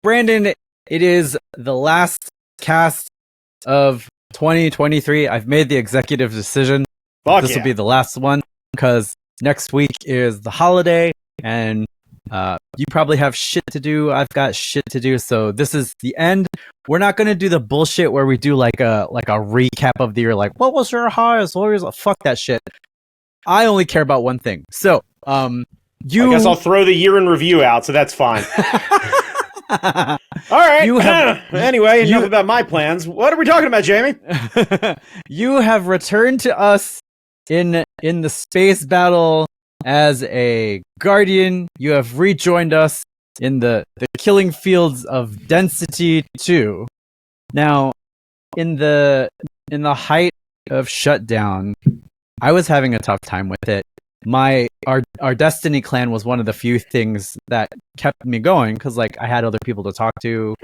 Brandon, it is the last cast of 2023. I've made the executive decision. This will be the last one because next week is the holiday and you probably have shit to do. I've got shit to do. So this is the end. We're not going to do the bullshit where we do like a recap of the year. Like, what was your highest? Fuck that shit. I only care about one thing. So, I guess I'll throw the year in review out, so that's fine. All right. Anyway, enough about my plans. What are we talking about, Jamie? You have returned to us in the space battle as a guardian. You have rejoined us in the killing fields of Density 2. Now, in the height of shutdown, I was having a tough time with it. Our Destiny clan was one of the few things that kept me going because like I had other people to talk to,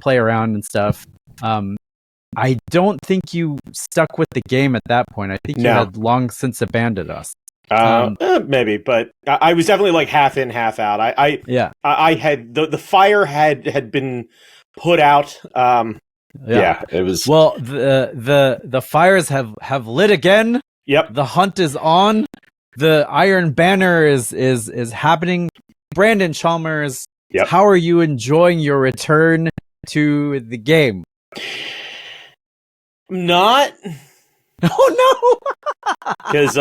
play around and stuff. I don't think you stuck with the game at that point. I think you had long since abandoned us. Maybe, but I was definitely like half in, half out. I had the fire had been put out. It was well. The fires have lit again. Yep. The hunt is on. The Iron Banner is happening. Brandon Chalmers, how are you enjoying your return to the game? Not. Oh no! Because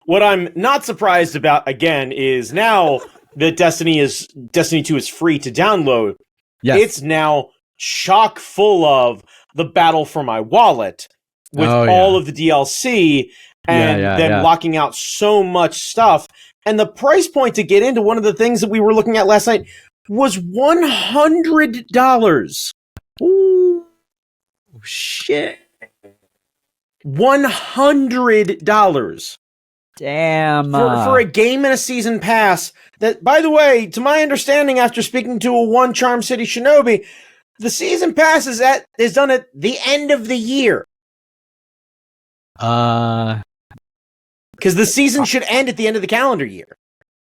what I'm not surprised about again is now that Destiny 2 is free to download. Yes. It's now chock full of the battle for my wallet with all of the DLC and then locking out so much stuff. And the price point to get into one of the things that we were looking at last night was $100. Ooh, shit. $100. Damn. For a game and a season pass that, by the way, to my understanding, after speaking to a one Charm City Shinobi, the season pass is done at the end of the year. Because the season should end at the end of the calendar year.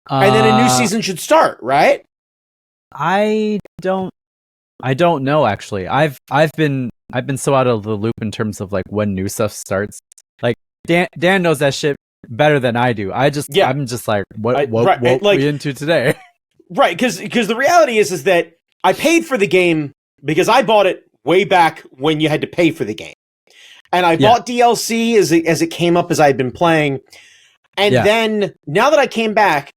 And then a new season should start, right? I don't know actually. I've been so out of the loop in terms of like when new stuff starts. Like Dan knows that shit better than I do. I'm just like what we into today? Right, because the reality is that I paid for the game because I bought it way back when you had to pay for the game. And I bought DLC as it came up as I had been playing. And then now that I came back,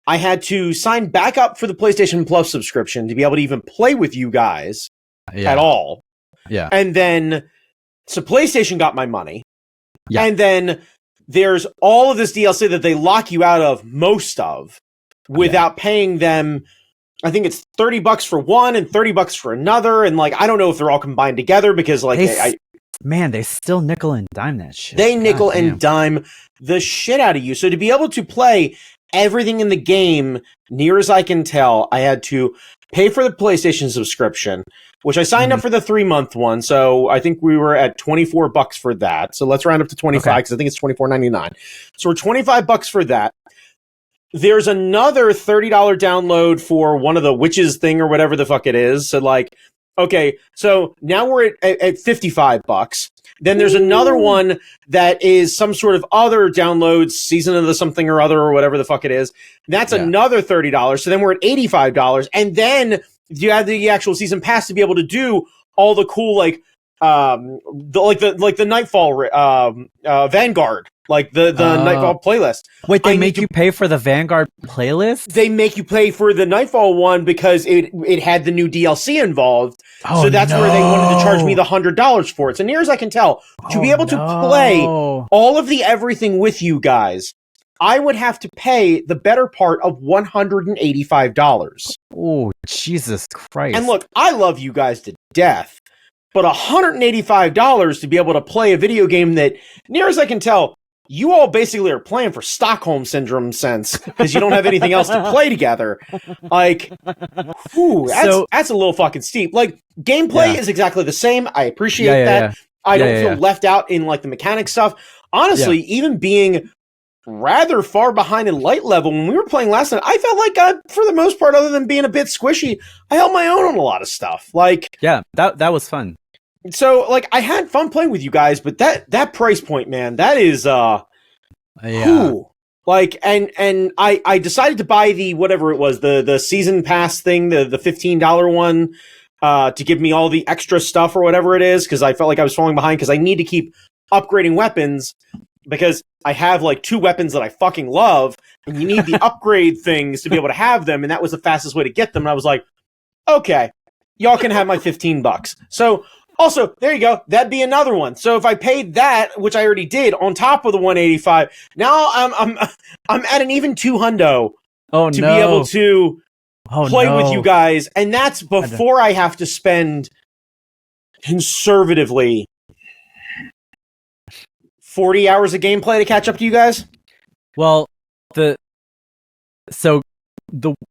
I had to sign back up for the PlayStation Plus subscription to be able to even play with you guys at all. Yeah. And then, so PlayStation got my money. Yeah. And then there's all of this DLC that they lock you out of most of without paying them. I think it's $30 for one and $30 for another. And like, I don't know if they're all combined together because like, they still nickel and dime that shit. They nickel and dime the shit out of you. So to be able to play everything in the game, near as I can tell, I had to pay for the PlayStation subscription, which I signed up for the 3-month one. So I think we were at $24 for that. So let's round up to 25 because I think it's $24.99. So we're $25 for that. There's another $30 download for one of the witches thing or whatever the fuck it is. So like, okay, so now we're at $55. Then there's another one that is some sort of other downloads, season of the something or other or whatever the fuck it is. That's another $30. So then we're at $85. And then you have the actual season pass to be able to do all the cool like the Nightfall Vanguard, like the Nightfall playlist. Wait, they make you pay for the Vanguard playlist? They make you pay for the Nightfall one because it had the new DLC involved. So that's where they wanted to charge me the $100 for it. So near as I can tell, to be able to play all of the everything with you guys, I would have to pay the better part of $185. Oh, Jesus Christ. And look, I love you guys to death. But $185 to be able to play a video game that, near as I can tell, you all basically are playing for Stockholm Syndrome sense because you don't have anything else to play together. Like, that's a little fucking steep. Like, gameplay is exactly the same. I appreciate that. I don't feel left out in, like, the mechanic stuff. Honestly, even being rather far behind in light level. When we were playing last night, I felt like, for the most part, other than being a bit squishy, I held my own on a lot of stuff. Like, yeah, that was fun. So, like, I had fun playing with you guys, but that price point, man, that is, Yeah. whew. Like, and I decided to buy the, whatever it was, the season pass thing, the $15 one, to give me all the extra stuff or whatever it is, because I felt like I was falling behind, because I need to keep upgrading weapons, because I have, like, 2 weapons that I fucking love, and you need the upgrade things to be able to have them, and that was the fastest way to get them, and I was like, okay, y'all can have my $15. So, also, there you go. That'd be another one. So if I paid that, which I already did, on top of the 185, now I'm at an even $200 to be able to play with you guys, and that's before I have to spend conservatively 40 hours of gameplay to catch up to you guys. Well,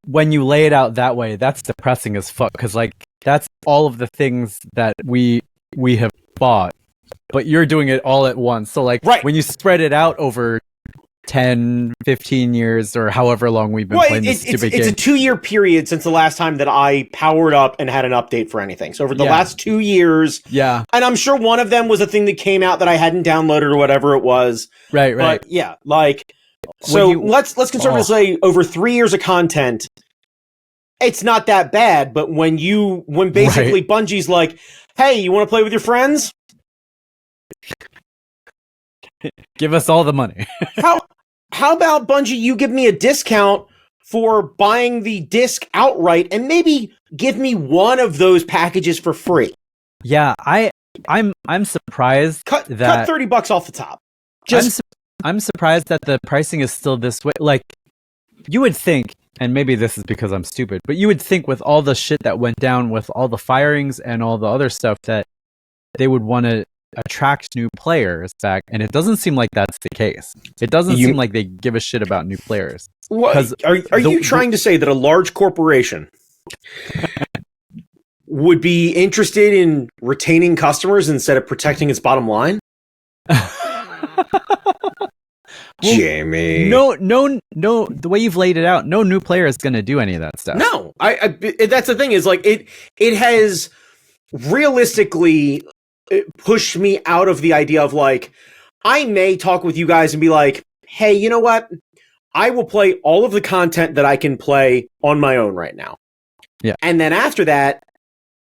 when you lay it out that way, that's depressing as fuck, because like that's all of the things that we have bought, but you're doing it all at once. So like when you spread it out over 10, 15 years or however long we've been playing this stupid game. It's a 2-year period since the last time that I powered up and had an update for anything. So over the last 2 years, and I'm sure one of them was a thing that came out that I hadn't downloaded or whatever it was. Right. But yeah, like, so let's conservatively say over 3 years of content, it's not that bad. But when basically Bungie's like, hey, you want to play with your friends? Give us all the money. How about, Bungie, you give me a discount for buying the disc outright and maybe give me one of those packages for free? Yeah, I'm surprised cut $30 off the top. I'm surprised that the pricing is still this way. Like, you would think, and maybe this is because I'm stupid, but you would think with all the shit that went down with all the firings and all the other stuff that they would want to attract new players back, and it doesn't seem like that's the case. It doesn't seem like they give a shit about new players. What, are you trying to say that a large corporation would be interested in retaining customers instead of protecting its bottom line? Well, Jamie. No. The way you've laid it out, no new player is going to do any of that stuff. No, that's the thing is like it has realistically pushed me out of the idea of like, I may talk with you guys and be like, hey, you know what? I will play all of the content that I can play on my own right now. Yeah. And then after that,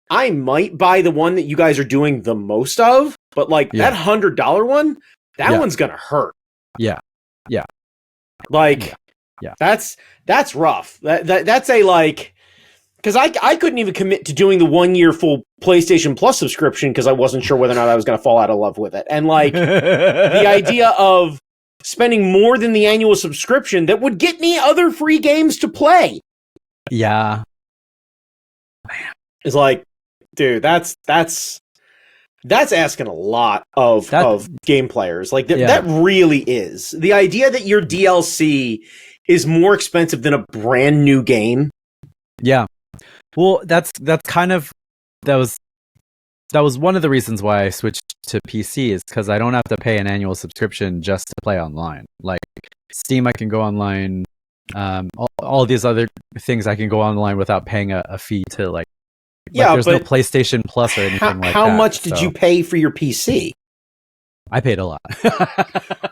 I might buy the one that you guys are doing the most of, but like that $100 one, that one's going to hurt. Yeah. Like, that's rough. That's a like, because I couldn't even commit to doing the 1 year full PlayStation Plus subscription because I wasn't sure whether or not I was going to fall out of love with it. And like the idea of spending more than the annual subscription that would get me other free games to play. Yeah. It's like, dude, that's asking a lot of game players. Like that really is. The idea that your DLC is more expensive than a brand new game. Yeah. Well, that was one of the reasons why I switched to PC, is because I don't have to pay an annual subscription just to play online. Like Steam, I can go online. All these other things I can go online without paying a fee to like. There's no PlayStation Plus or anything like that. How much did you pay for your PC? I paid a lot.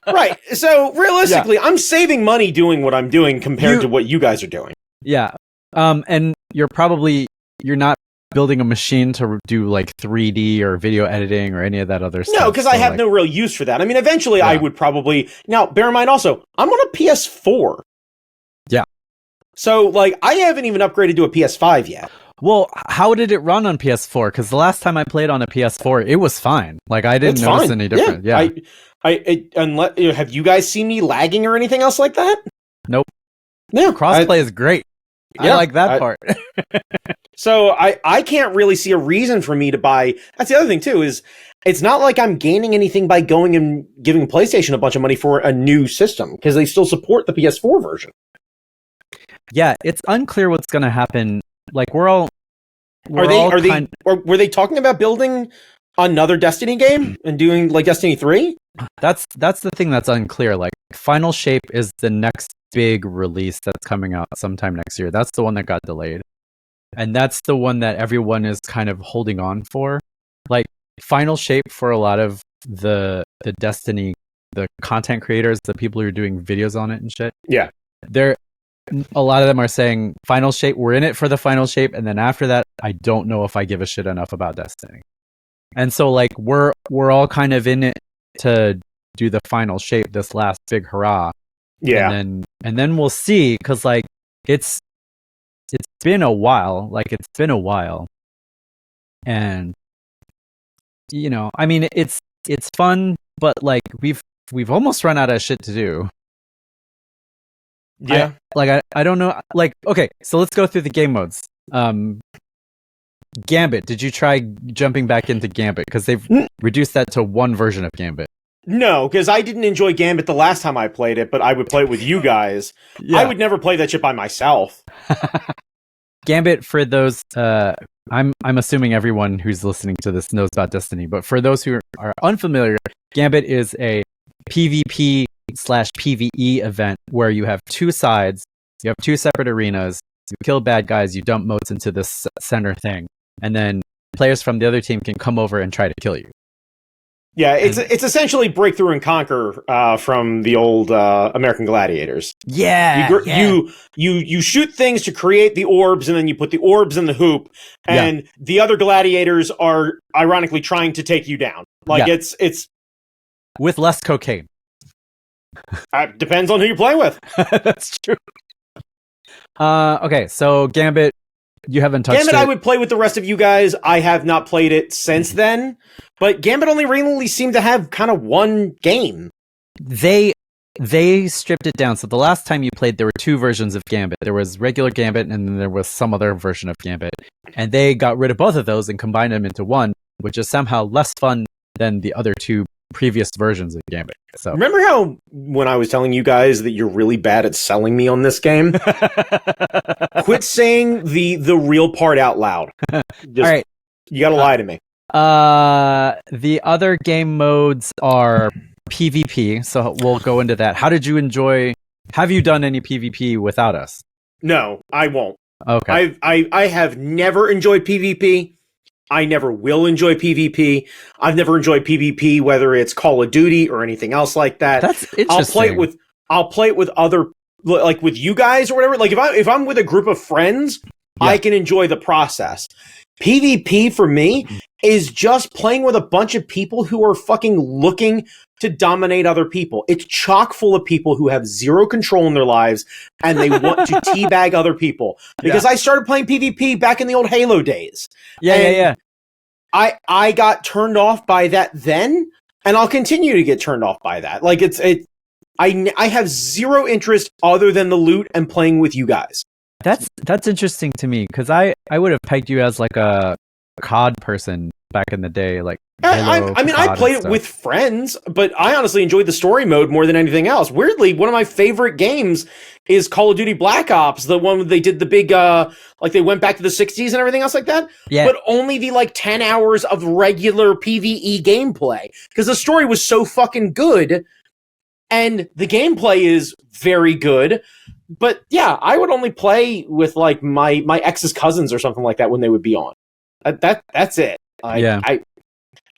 Right. So realistically, I'm saving money doing what I'm doing compared to what you guys are doing. Yeah. And you're not building a machine to do like 3D or video editing or any of that other stuff. No, because I have no real use for that. I mean, eventually I would probably... Now, bear in mind also, I'm on a PS4. Yeah. So, like, I haven't even upgraded to a PS5 yet. Well, how did it run on PS4? Because the last time I played on a PS4, it was fine. Like, I didn't notice any difference. Yeah. Have you guys seen me lagging or anything else like that? Nope. No. Crossplay is great. I like that part. So I can't really see a reason for me to buy. That's the other thing too, is it's not like I'm gaining anything by going and giving PlayStation a bunch of money for a new system, because they still support the PS4 version. Yeah, it's unclear what's going to happen. Like were they talking about building another Destiny game and doing like Destiny 3? That's the thing that's unclear. Like, Final Shape is the next big release that's coming out sometime next year. That's the one that got delayed. And that's the one that everyone is kind of holding on for. Like, Final Shape for a lot of the Destiny, the content creators, the people who are doing videos on it and shit. Yeah. A lot of them are saying Final Shape, we're in it for the Final Shape, and then after that, I don't know if I give a shit enough about Destiny. And so like we're all kind of in it to do the Final Shape, this last big hurrah. Yeah. And then we'll see, because like it's been a while. Like, it's been a while. And you know, I mean, it's fun, but like we've almost run out of shit to do. Yeah. I don't know. Like, okay, so let's go through the game modes. Gambit. Did you try jumping back into Gambit? Because they've reduced that to one version of Gambit. No, because I didn't enjoy Gambit the last time I played it, but I would play it with you guys. Yeah. I would never play that shit by myself. Gambit, for those, I'm assuming everyone who's listening to this knows about Destiny, but for those who are unfamiliar, Gambit is a PvP/PvE event where you have two sides, you have two separate arenas, you kill bad guys, you dump motes into this center thing, and then players from the other team can come over and try to kill you. Yeah, it's essentially Break Through and Conquer from the old American Gladiators. Yeah, you shoot things to create the orbs, and then you put the orbs in the hoop, and the other gladiators are ironically trying to take you down. Like, it's with less cocaine. Depends on who you're playing with. That's true. Okay, so Gambit, you haven't touched Gambit, it. I would play with the rest of you guys. I have not played it since then, but Gambit only really seemed to have kind of one game. They stripped it down. So the last time you played, there were two versions of Gambit. There was regular Gambit, and then there was some other version of Gambit. And they got rid of both of those and combined them into one, which is somehow less fun than the other two previous versions of Gambit. So remember how when I was telling you guys that you're really bad at selling me on this game? Quit saying the real part out loud. All right, you gotta lie to me. The other game modes are PvP, so we'll go into that. How did you enjoy? Have you done any PvP without us? No, I won't. Okay. I have never enjoyed PvP. I never will enjoy PvP. I've never enjoyed PvP, whether it's Call of Duty or anything else like that. That's interesting. I'll play it with other, like with you guys or whatever. Like if I'm with a group of friends, I can enjoy the process. PvP for me is just playing with a bunch of people who are fucking looking to dominate other people. It's chock full of people who have zero control in their lives and they want to teabag other people. Because I started playing PvP back in the old Halo days. Yeah. I got turned off by that then, and I'll continue to get turned off by that. Like I have zero interest other than the loot and playing with you guys. That's interesting to me, because I would have pegged you as like a COD person back in the day. Like I played it with friends, but I honestly enjoyed the story mode more than anything else. Weirdly, one of my favorite games is Call of Duty Black Ops, the one where they did the big, like they went back to the 60s and everything else like that. Yeah. But only the like 10 hours of regular PvE gameplay, because the story was so fucking good, and the gameplay is very good. But yeah, I would only play with like my ex's cousins or something like that when they would be on. That's it. I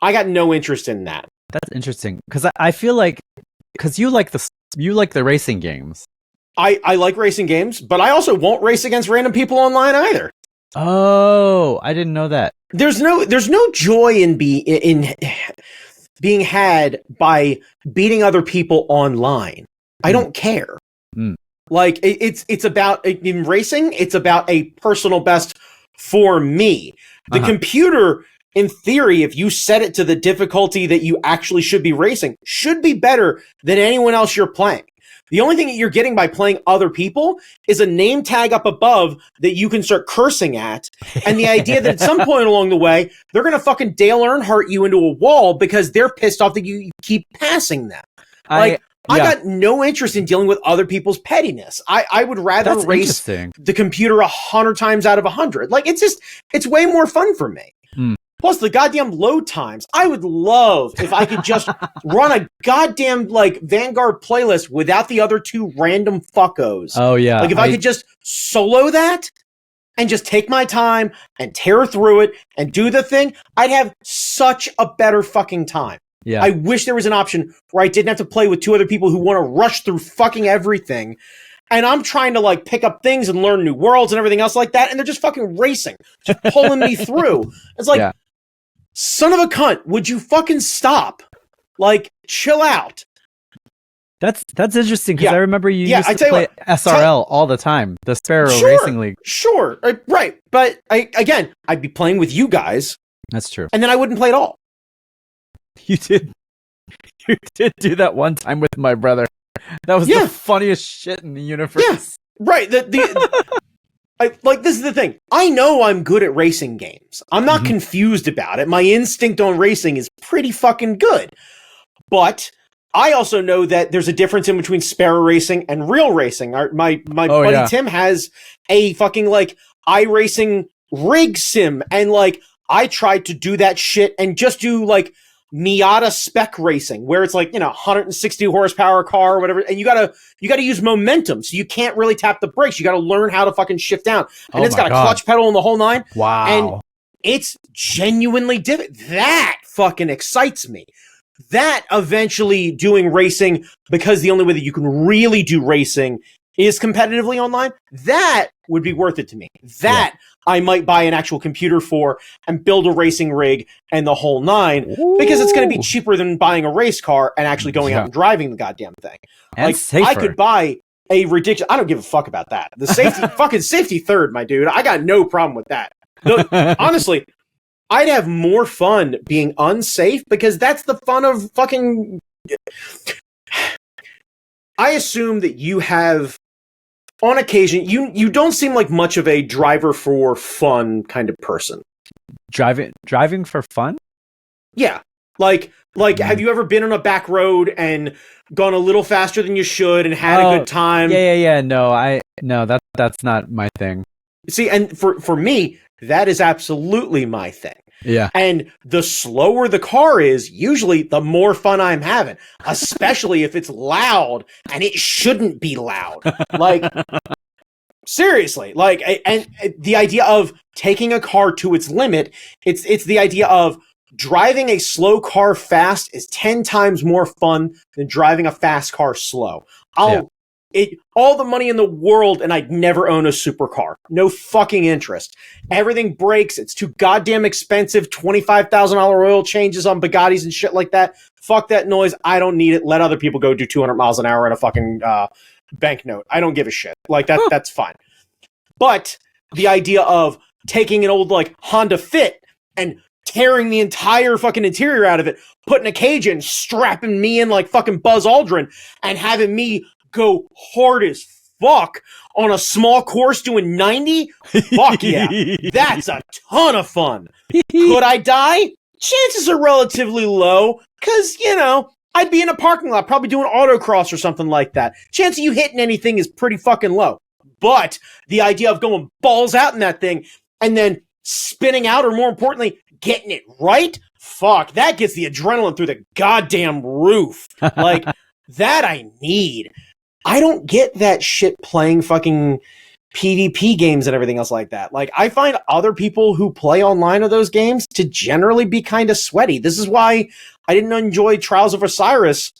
got no interest in that. That's interesting, because I feel like, because you like the racing games. I like racing games, but I also won't race against random people online either. Oh, I didn't know that. There's no joy in being had by beating other people online. I don't care. Like it's about, in racing, it's about a personal best for me. The computer, in theory, if you set it to the difficulty that you actually should be racing, should be better than anyone else you're playing. The only thing that you're getting by playing other people is a name tag up above that you can start cursing at, and the idea that at some point along the way, they're going to fucking Dale Earnhardt you into a wall because they're pissed off that you keep passing them. I got no interest in dealing with other people's pettiness. I would rather race the computer 100 times out of 100. Like, it's way more fun for me. Plus the goddamn load times. I would love if I could just run a goddamn like Vanguard playlist without the other two random fuckos. Oh yeah. Like if I could just solo that and just take my time and tear through it and do the thing, I'd have such a better fucking time. Yeah. I wish there was an option where I didn't have to play with two other people who want to rush through fucking everything. And I'm trying to like pick up things and learn new worlds and everything else like that. And they're just fucking racing, just pulling me through. It's like, son of a cunt, would you fucking stop? Like, chill out. That's interesting because I remember you used to play SRL all the time, the Sparrow Racing League. Sure, right. But I'd be playing with you guys. That's true. And then I wouldn't play at all. You did do that one time with my brother. That was the funniest shit in the universe. Yeah, right. This is the thing. I know I'm good at racing games. I'm not confused about it. My instinct on racing is pretty fucking good. But I also know that there's a difference in between Sparrow Racing and real racing. My buddy Tim has a fucking like iRacing rig sim, and like I tried to do that shit and just do like Miata spec racing, where it's like 160 horsepower car or whatever, and you gotta use momentum, so you can't really tap the brakes. You gotta learn how to fucking shift down, and it's got a clutch pedal in the whole nine. Wow, and it's genuinely different. That fucking excites me. That eventually doing racing, because the only way that you can really do racing is competitively online, that would be worth it to me. That I might buy an actual computer for and build a racing rig and the whole nine, because it's going to be cheaper than buying a race car and actually going out and driving the goddamn thing. And like safer. I could buy a ridiculous. I don't give a fuck about that. The safety, fucking safety third, my dude. I got no problem with that. Honestly, I'd have more fun being unsafe, because that's the fun of fucking. I assume that you have, on occasion, you don't seem like much of a driver for fun kind of person. Driving for fun? Yeah. Like, have you ever been on a back road and gone a little faster than you should and had a good time? Yeah. No, that's not my thing. See, and for me, that is absolutely my thing. Yeah. And the slower the car is, usually the more fun I'm having, especially if it's loud, and it shouldn't be loud. Like, seriously, like, and the idea of taking a car to its limit, it's the idea of driving a slow car fast is 10 times more fun than driving a fast car slow. All the money in the world, and I'd never own a supercar. No fucking interest. Everything breaks. It's too goddamn expensive. $25,000 oil changes on Bugattis and shit like that. Fuck that noise. I don't need it. Let other people go do 200 miles an hour in a fucking banknote. I don't give a shit. Like that. That's fine. But the idea of taking an old like Honda Fit and tearing the entire fucking interior out of it, putting a cage in, strapping me in like fucking Buzz Aldrin, and having me go hard as fuck on a small course doing 90? Fuck yeah. That's a ton of fun. Could I die? Chances are relatively low, because, I'd be in a parking lot probably doing autocross or something like that. Chance of you hitting anything is pretty fucking low. But the idea of going balls out in that thing and then spinning out, or more importantly, getting it right, fuck, that gets the adrenaline through the goddamn roof. Like, that I need. I don't get that shit playing fucking PvP games and everything else like that. Like, I find other people who play online of those games to generally be kind of sweaty. This is why I didn't enjoy Trials of Osiris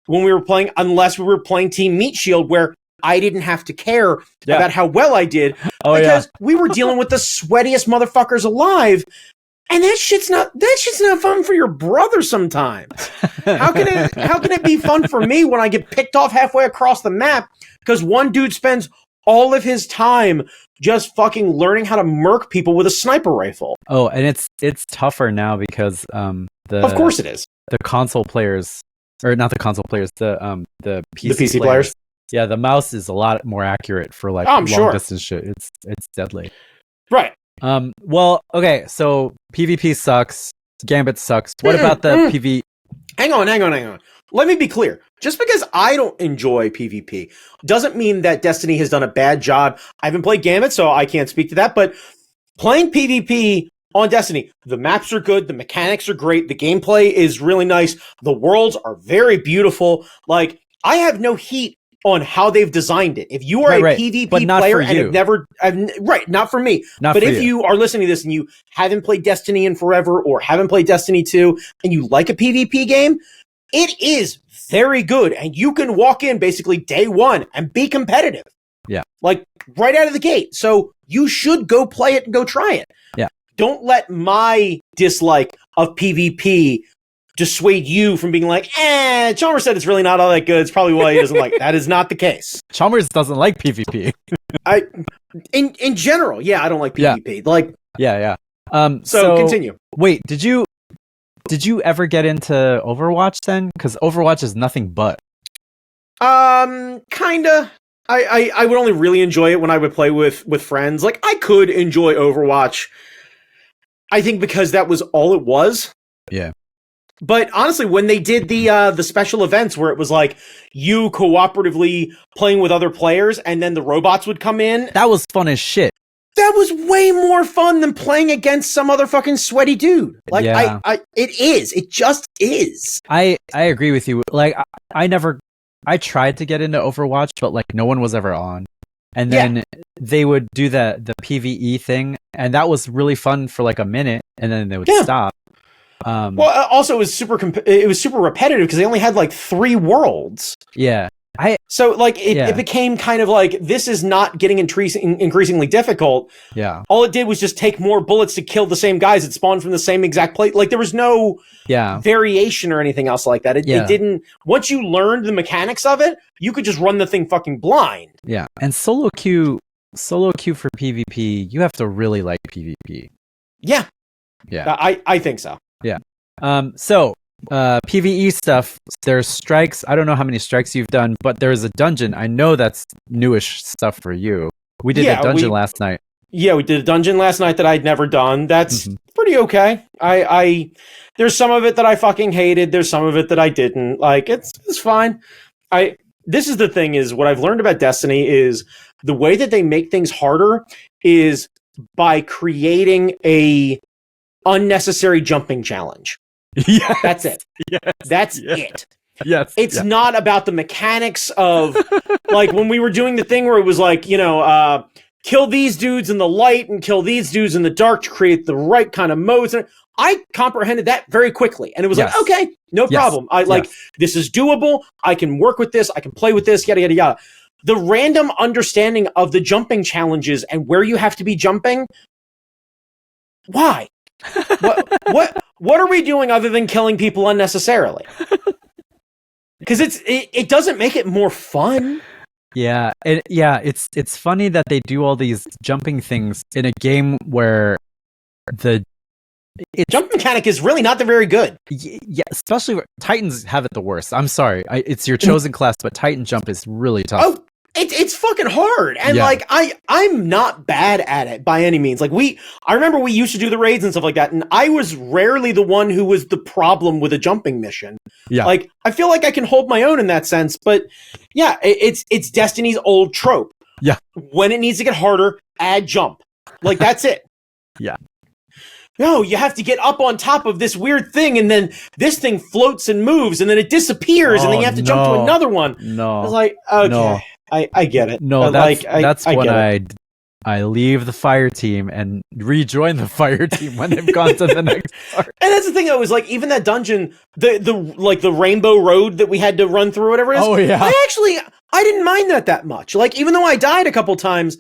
when we were playing, unless we were playing Team Meat Shield, where I didn't have to care about how well I did, because we were dealing with the sweatiest motherfuckers alive. And that shit's not fun for your brother sometimes. How can it be fun for me when I get picked off halfway across the map because one dude spends all of his time just fucking learning how to murk people with a sniper rifle? Oh, and it's tougher now because of course it is. The console players, or not the console players, the PC players. Yeah, the mouse is a lot more accurate for like long distance shit. It's deadly. Right. Well, okay, so PvP sucks. Gambit sucks. What about the PvE? Hang on. Let me be clear. Just because I don't enjoy PvP doesn't mean that Destiny has done a bad job. I haven't played Gambit, so I can't speak to that, but playing PvP on Destiny. The maps are good, the mechanics are great, the gameplay is really nice, the worlds are very beautiful. Like, I have no heat on how they've designed it. If you are Right, a PvP but not player for and you. have never, right, not for me. Not But for if you are listening to this and you haven't played Destiny in forever or haven't played Destiny 2 and you like a PvP game, it is very good. And you can walk in basically day one and be competitive. Yeah. Like right out of the gate. So you should go play it and go try it. Yeah. Don't let my dislike of PvP dissuade you from being like, Chalmers said it's really not all that good. It's probably why he doesn't like it. That is not the case. Chalmers doesn't like PvP. In general, yeah, I don't like PvP. Yeah. Like, yeah. So continue. Wait, did you ever get into Overwatch then? Because Overwatch is nothing but. Kinda. I would only really enjoy it when I would play with friends. Like, I could enjoy Overwatch, I think, because that was all it was. Yeah. But honestly, when they did the special events where it was like you cooperatively playing with other players and then the robots would come in, that was fun as shit. That was way more fun than playing against some other fucking sweaty dude. Like, yeah. It is. It just is. I agree with you. Like, I tried to get into Overwatch, but like no one was ever on. And then they would do the PvE thing, and that was really fun for like a minute, and then they would stop. Well, also it was super repetitive because they only had like 3 worlds. Yeah. So like it became kind of like, this is not getting increasingly difficult. Yeah. All it did was just take more bullets to kill the same guys that spawned from the same exact place. Like, there was no variation or anything else like that. It didn't. Once you learned the mechanics of it, you could just run the thing fucking blind. Yeah. And solo queue for PvP, you have to really like PvP. Yeah. Yeah. I think so. Yeah. So PvE stuff, there's strikes. I don't know how many strikes you've done, but there's a dungeon. I know that's newish stuff for you. We did a dungeon last night. Yeah, we did a dungeon last night that I'd never done. That's pretty okay. I there's some of it that I fucking hated. There's some of it that I didn't. Like, it's fine. This is the thing, is what I've learned about Destiny is the way that they make things harder is by creating a unnecessary jumping challenge. Yeah, that's it. Yes, that's it. Yes, it's not about the mechanics of like when we were doing the thing where it was like, kill these dudes in the light and kill these dudes in the dark to create the right kind of modes. And I comprehended that very quickly, and it was like, okay, no problem. This is doable. I can work with this. I can play with this. Yada yada yada. The random understanding of the jumping challenges and where you have to be jumping. Why? What are we doing other than killing people unnecessarily? Because it doesn't make it more fun. Yeah, it's funny that they do all these jumping things in a game where the jump mechanic is really not that very good. Yeah, especially where Titans have it the worst. I'm sorry, it's your chosen class, but Titan jump is really tough. Oh, it's fucking hard, and like I'm not bad at it by any means. Like I remember we used to do the raids and stuff like that, and I was rarely the one who was the problem with a jumping mission. Yeah, like I feel like I can hold my own in that sense. But yeah, it's Destiny's old trope. Yeah, when it needs to get harder, add jump. Like that's it. Yeah. No, you have to get up on top of this weird thing, and then this thing floats and moves, and then it disappears, and then you have to jump to another one. No, I was like, okay, I get it. No, that's when I leave the fire team and rejoin the fire team when they've gone to the next part. And that's the thing, I was like, even that dungeon, the Rainbow Road that we had to run through, whatever it is. Oh yeah, I didn't mind that much. Like, even though I died a couple times,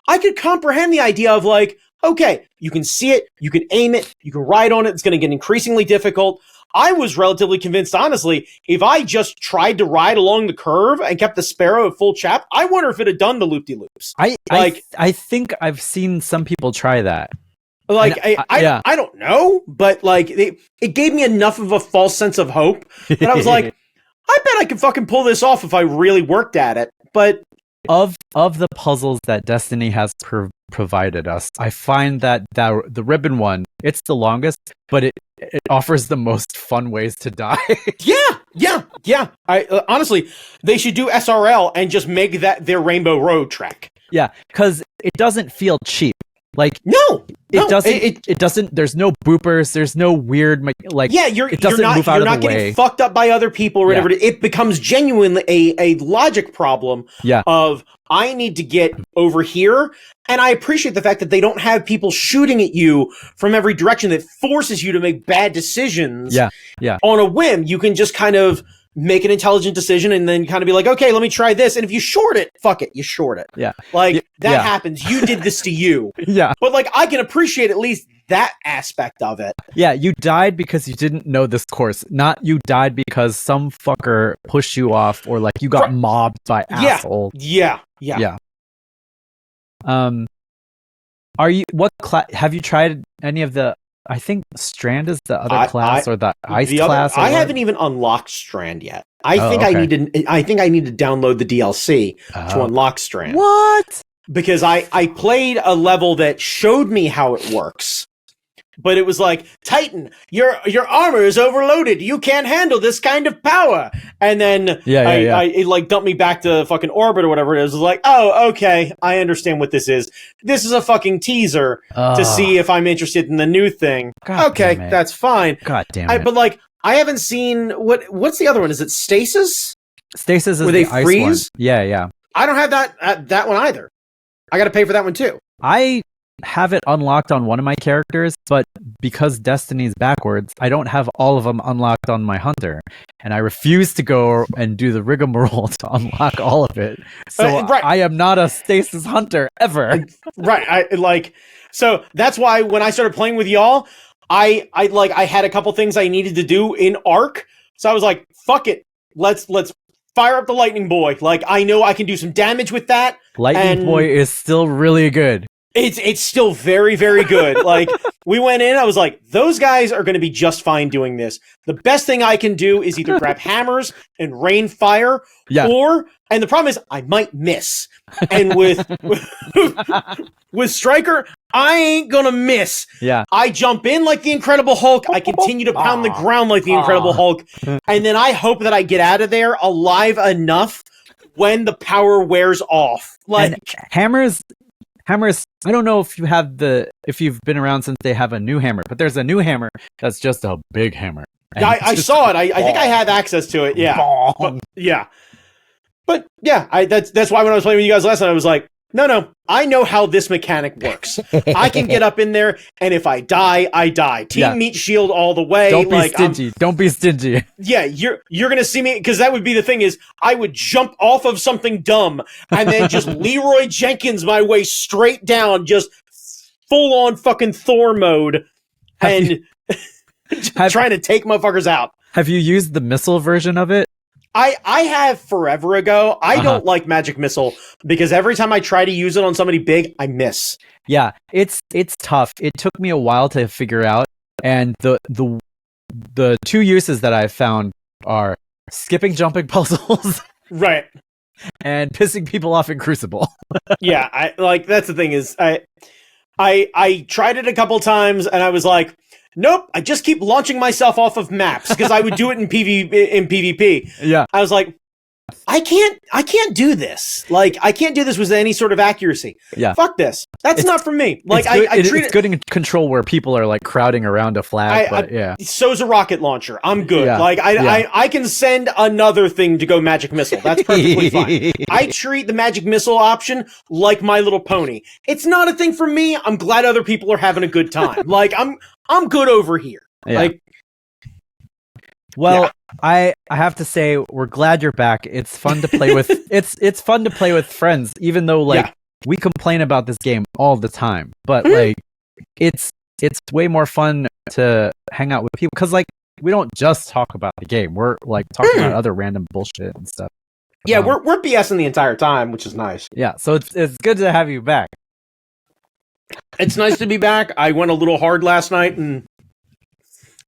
I could comprehend the idea of like, okay, you can see it, you can aim it, you can ride on it, it's going to get increasingly difficult. I was relatively convinced, honestly, if I just tried to ride along the curve and kept the Sparrow at full chap, I wonder if it had done the loop-de-loops. I think I've seen some people try that. Like, I don't know, but like, it gave me enough of a false sense of hope that I was like, I bet I could fucking pull this off if I really worked at it. But of the puzzles that Destiny has provided us, I find that the ribbon one, it's the longest, but it offers the most fun ways to die. Yeah. I honestly, they should do SRL and just make that their Rainbow Road track. Yeah, because it doesn't feel cheap. Like No, it doesn't. It doesn't. There's no boopers. There's no weird like. Yeah, it doesn't move out you're of not the getting way. fucked up by other people or whatever. It becomes genuinely a logic problem. Yeah. Of I need to get over here, and I appreciate the fact that they don't have people shooting at you from every direction that forces you to make bad decisions. Yeah. Yeah. On a whim, you can just kind of make an intelligent decision and then kind of be like, okay, let me try this. And if you short it, fuck it, you short it. Yeah. Like that yeah. happens. You did this to you. Yeah. But like I can appreciate at least that aspect of it. Yeah, you died because you didn't know this course. Not you died because some fucker pushed you off or like you got mobbed by assholes. Yeah. Are you what class have you tried any of the I think Strand is the other class or the ice class. I haven't even unlocked Strand yet. I think I need to download the DLC to unlock Strand. What? Because I played a level that showed me how it works. But it was like, Titan, your armor is overloaded. You can't handle this kind of power. And then it like dumped me back to fucking orbit or whatever it is. It was like, oh, okay, I understand what this is. This is a fucking teaser to see if I'm interested in the new thing. God okay, that's fine. God damn it. But like, I haven't seen what's the other one? Is it Stasis? Stasis is where they the freeze? Ice one. Yeah. I don't have that one either. I got to pay for that one too. I have it unlocked on one of my characters, but because Destiny's backwards, I don't have all of them unlocked on my hunter, and I refuse to go and do the rigmarole to unlock all of it. So I am not a Stasis hunter ever. Right. So that's why when I started playing with y'all, I had a couple things I needed to do in Arc. So I was like, fuck it. Let's fire up the Lightning Boy. Like, I know I can do some damage with that. Lightning Boy is still really good. It's still very, very good. Like, we went in, I was like, those guys are going to be just fine doing this. The best thing I can do is either grab hammers and rain fire, and the problem is I might miss. And with Stryker, I ain't gonna miss. Yeah. I jump in like the Incredible Hulk. I continue to pound the ground like the Incredible Hulk. And then I hope that I get out of there alive enough when the power wears off. Like, and hammers, I don't know if you've been around since they have a new hammer, but there's a new hammer that's just a big hammer. I saw it. I think I have access to it. Yeah. But that's why when I was playing with you guys last night, I was like, no, I know how this mechanic works. I can get up in there, and if I die, I die. Team Meat Shield all the way. Don't be stingy. Don't be stingy. Yeah, you're gonna see me, because that would be the thing is, I would jump off of something dumb, and then just Leroy Jenkins my way straight down, just full on fucking Thor mode, and trying to take motherfuckers out. Have you used the missile version of it? I have forever ago. I don't like Magic Missile because every time I try to use it on somebody big, I miss. Yeah, it's tough. It took me a while to figure out, and the two uses that I've found are skipping jumping puzzles, right, and pissing people off in Crucible. Yeah, that's the thing is I tried it a couple times and I was like, nope, I just keep launching myself off of maps because I would do it in PvP. Yeah. I was like, I can't do this. Like, I can't do this with any sort of accuracy. Yeah. Fuck this. That's not for me. Like, it's good in control where people are like crowding around a flag. So's a rocket launcher. I'm good. Yeah. Like, I can send another thing to go Magic Missile. That's perfectly fine. I treat the Magic Missile option like My Little Pony. It's not a thing for me. I'm glad other people are having a good time. Like, I'm good over here. Yeah. Like, well, I have to say we're glad you're back. It's fun to play with. It's fun to play with friends, even though we complain about this game all the time. But like, it's way more fun to hang out with people because like we don't just talk about the game. We're like talking about other random bullshit and stuff. Yeah, we're BSing the entire time, which is nice. Yeah, so it's good to have you back. It's nice to be back. I went a little hard last night, and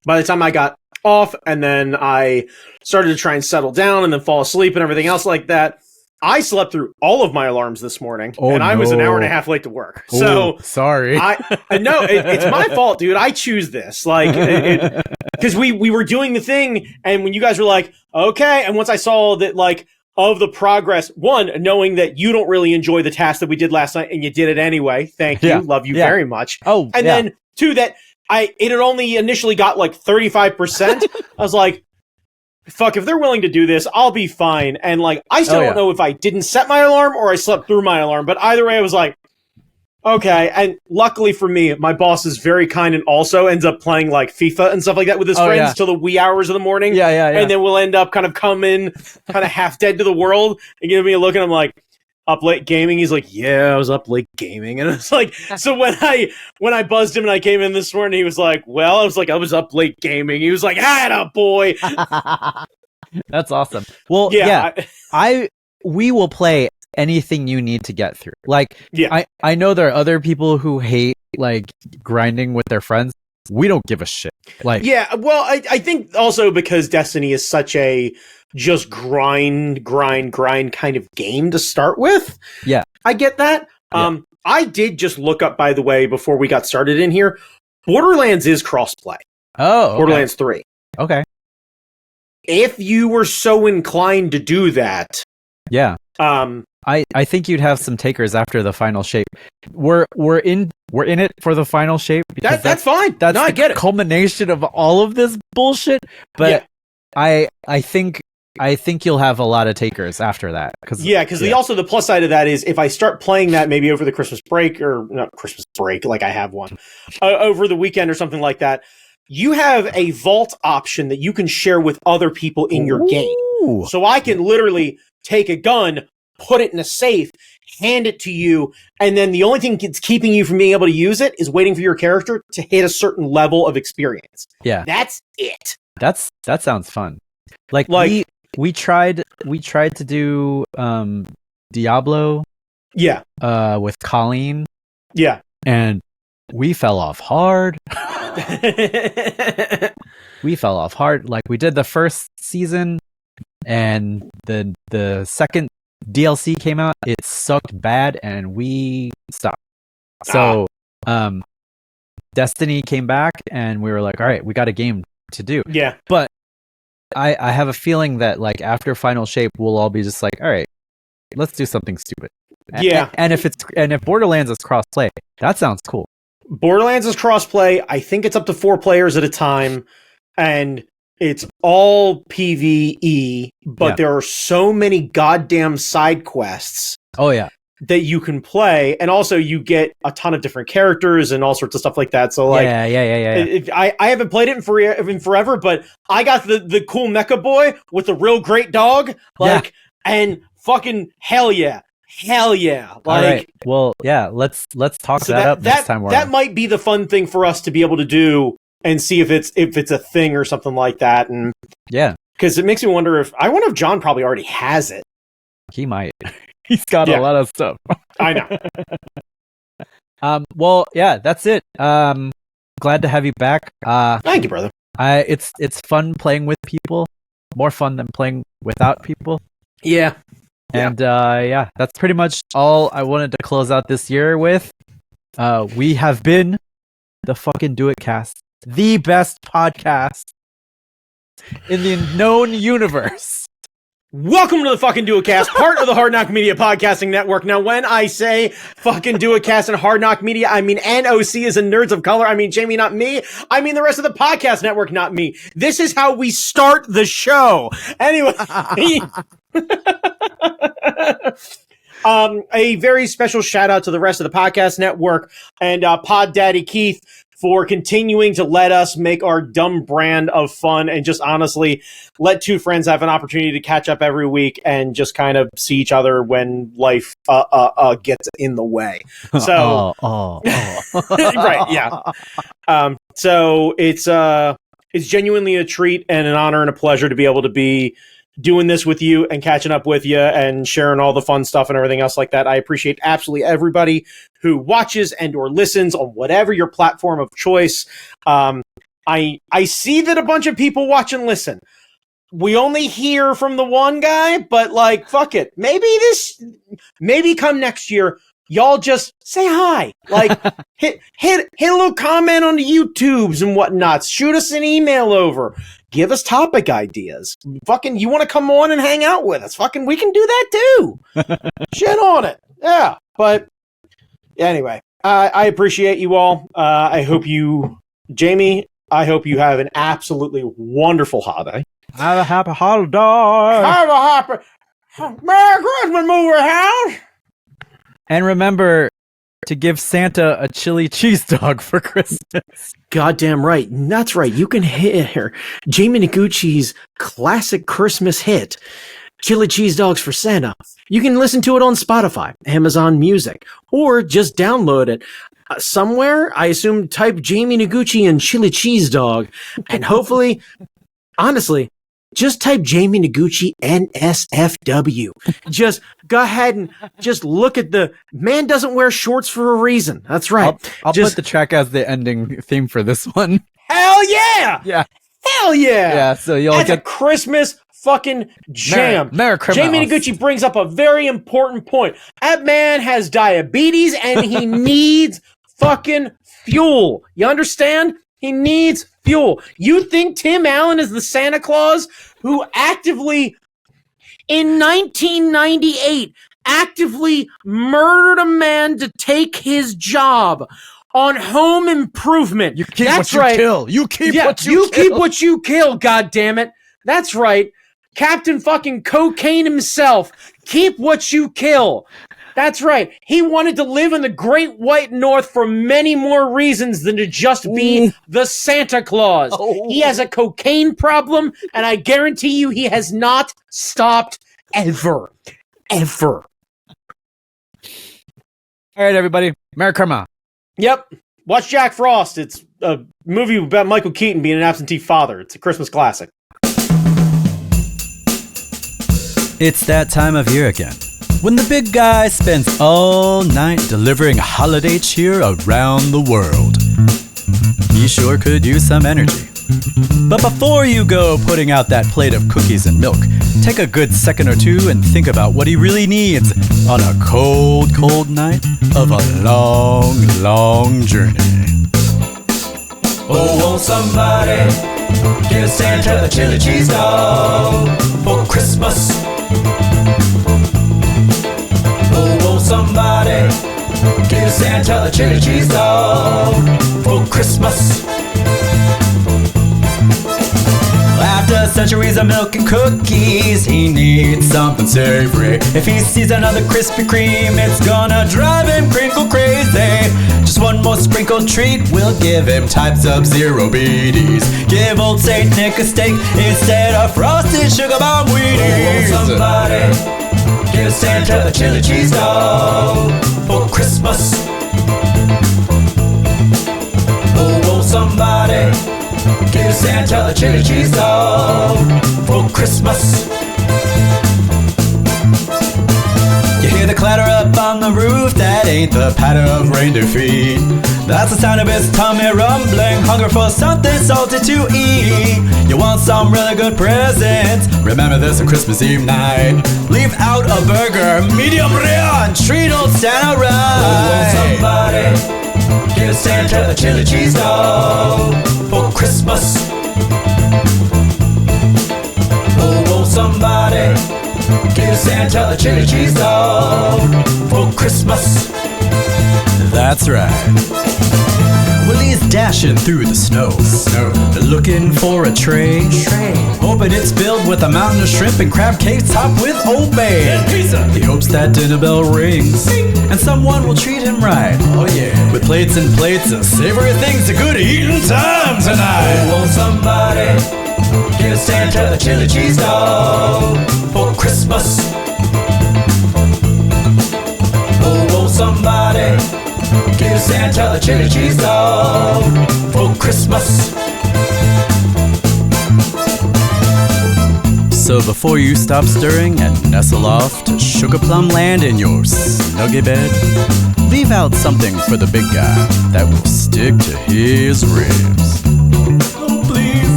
by the time I got off and then I started to try and settle down and then fall asleep and everything else like that, I slept through all of my alarms this morning, and I was an hour and a half late to work. So sorry. It's my fault, dude. I choose this, like, because we were doing the thing, and when you guys were like, okay, and once I saw that, like, of the progress. One, knowing that you don't really enjoy the task that we did last night and you did it anyway. Thank you. Yeah. Love you Yeah. very much. Oh, And then two, that it had only initially got like 35%. I was like, fuck, if they're willing to do this, I'll be fine. And like, I still don't know if I didn't set my alarm or I slept through my alarm, but either way, I was like, okay. And luckily for me, my boss is very kind and also ends up playing like FIFA and stuff like that with his friends till the wee hours of the morning. Yeah. And then we'll end up kind of coming kind of half dead to the world and give me a look, and I'm like, up late gaming? He's like, yeah, I was up late gaming. And it's like, so when I buzzed him and I came in this morning, he was like, well, I was like, I was up late gaming. He was like, atta boy. That's awesome. Well, we will play anything you need to get through. Like, I know there are other people who hate like grinding with their friends. We don't give a shit. Like, yeah, well, I think also because Destiny is such a just grind kind of game to start with. Yeah. I get that. I did just look up, by the way, before we got started in here, Borderlands is crossplay. Oh, okay. Borderlands 3. Okay. If you were so inclined to do that. Yeah. I think you'd have some takers after the final shape. We're in it for the final shape. That's fine. That's I get it. Culmination of all of this bullshit. But I think you'll have a lot of takers after that. Because the plus side of that is if I start playing that maybe over the Christmas break, or not Christmas break, like I have one, over the weekend or something like that, you have a vault option that you can share with other people in your game. So I can literally take a gun, put it in a safe, hand it to you, and then the only thing that's keeping you from being able to use it is waiting for your character to hit a certain level of experience. Yeah. That's it. That sounds fun. Like we tried to do Diablo with Colleen. Yeah. And we fell off hard. Like we did the first season and the second DLC came out, it sucked bad and we stopped. So Destiny came back and we were like, all right, we got a game to do. Yeah. But I have a feeling that like after Final Shape we'll all be just like, all right, let's do something stupid. Yeah. And if Borderlands is crossplay, that sounds cool. Borderlands is crossplay. I think it's up to 4 players at a time, and it's all PvE, but there are so many goddamn side quests. Oh yeah. That you can play, and also you get a ton of different characters and all sorts of stuff like that. So like, I haven't played it in forever, but I got the cool mecha boy with the real great dog, and fucking hell yeah. Like, all right. Well, yeah, let's talk that up next time. That might be the fun thing for us to be able to do and see if it's a thing or something like that. And yeah, because it makes me wonder if John probably already has it. He might. He's got a lot of stuff. I know. Well, yeah, that's it. Glad to have you back. Thank you, brother. It's fun playing with people. More fun than playing without people. Yeah. And that's pretty much all I wanted to close out this year with. We have been the fucking Do It Cast, the best podcast in the known universe. Welcome to the fucking Do It Cast, part of the Hard Knock Media Podcasting Network. Now, when I say fucking Do It Cast and Hard Knock Media, I mean NOC as in Nerds of Color. I mean Jamie, not me. I mean the rest of the podcast network, not me. This is how we start the show. Anyway. A very special shout out to the rest of the podcast network and Pod Daddy Keith for continuing to let us make our dumb brand of fun and just honestly let two friends have an opportunity to catch up every week and just kind of see each other when life gets in the way. So, right, yeah. So it's genuinely a treat and an honor and a pleasure to be able to be doing this with you and catching up with you and sharing all the fun stuff and everything else like that. I appreciate absolutely everybody who watches and or listens on whatever your platform of choice. I see that a bunch of people watch and listen. We only hear from the one guy, but like, fuck it. Maybe come next year, y'all just say hi. Like, hit a little comment on the YouTubes and whatnot. Shoot us an email over. give us topic ideas. Fucking, you want to come on and hang out with us? Fucking, we can do that too. Shit on it. Yeah. But anyway, I appreciate you all. I hope Jamie, I hope you have an absolutely wonderful holiday. Have a happy holiday. Have a happy Merry Christmas, movie house. And remember to give Santa a chili cheese dog for Christmas. Goddamn right. That's right. You can hear Jamie Noguchi's classic Christmas hit, Chili Cheese Dogs for Santa. You can listen to it on Spotify, Amazon Music, or just download it somewhere. I assume type Jamie Noguchi and Chili Cheese Dog, and hopefully, honestly, just type Jamie Noguchi NSFW. Just go ahead and just look at the man doesn't wear shorts for a reason. That's right. I'll put the track as the ending theme for this one. Hell yeah! Yeah. Hell yeah! Yeah, so you'll That's get a Christmas fucking jam. Merry Christmas. Jamie Noguchi brings up a very important point. That man has diabetes and he needs fucking fuel. You understand? He needs fuel. You think Tim Allen is the Santa Claus who actively, in 1998, actively murdered a man to take his job on Home Improvement? You keep That's what you right. kill. You keep what you kill. keep what you kill, goddammit. That's right. Captain fucking Cocaine himself. Keep what you kill. That's right. He wanted to live in the Great White North for many more reasons than to just be the Santa Claus. He has a cocaine problem, and I guarantee you he has not stopped ever. Ever. All right, everybody. Merry Christmas. Yep. Watch Jack Frost. It's a movie about Michael Keaton being an absentee father. It's a Christmas classic. It's that time of year again, when the big guy spends all night delivering holiday cheer around the world. He sure could use some energy. But before you go putting out that plate of cookies and milk, take a good second or two and think about what he really needs on a cold, cold night of a long, long journey. Oh, won't somebody give Santa a chili cheese dog for Christmas? Oh, won't somebody give Santa a chili cheese dog for Christmas? After centuries of milk and cookies, he needs something savory. If he sees another Krispy Kreme, it's gonna drive him crinkle crazy. Just one more sprinkled treat will give him types of zero beaties. Give old Saint Nick a steak instead of frosted sugar bomb Wheaties. Oh, somebody give Santa a chili cheese dog for Christmas. Oh, won't somebody give Santa a chili cheese dog for Christmas? You hear the clatter up on the roof, that ain't the patter of reindeer feet. That's the sound of his tummy rumbling, hunger for something salty to eat. You want some really good presents? Remember this on Christmas Eve night. Leave out a burger, medium rare, and treat old Santa right. Oh, won't somebody give Santa a chili cheese dog for Christmas? Oh, won't somebody give Santa a chili cheese dog for Christmas? That's right. Well, he's dashing through the snow, looking for a tray, hoping it's filled with a mountain of shrimp and crab cakes topped with Old Bay and pizza. He hopes that dinner bell rings, and someone will treat him right. Oh yeah, with plates and plates of savory things, a good eating time tonight. Oh, won't somebody give Santa a chili cheese dog for Christmas? Oh, won't somebody give Santa a chili cheese dog for Christmas? So before you stop stirring and nestle off to Sugar Plum Land in your snuggy bed, leave out something for the big guy that will stick to his ribs. Oh, please,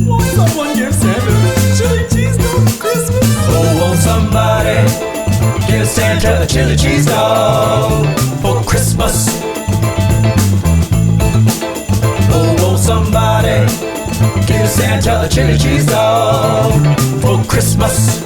won't someone give Santa a chili cheese dog for Christmas? Oh, won't somebody give Santa a chili cheese dog for Christmas? Oh, won't somebody Give Santa a chili cheese dog for Christmas.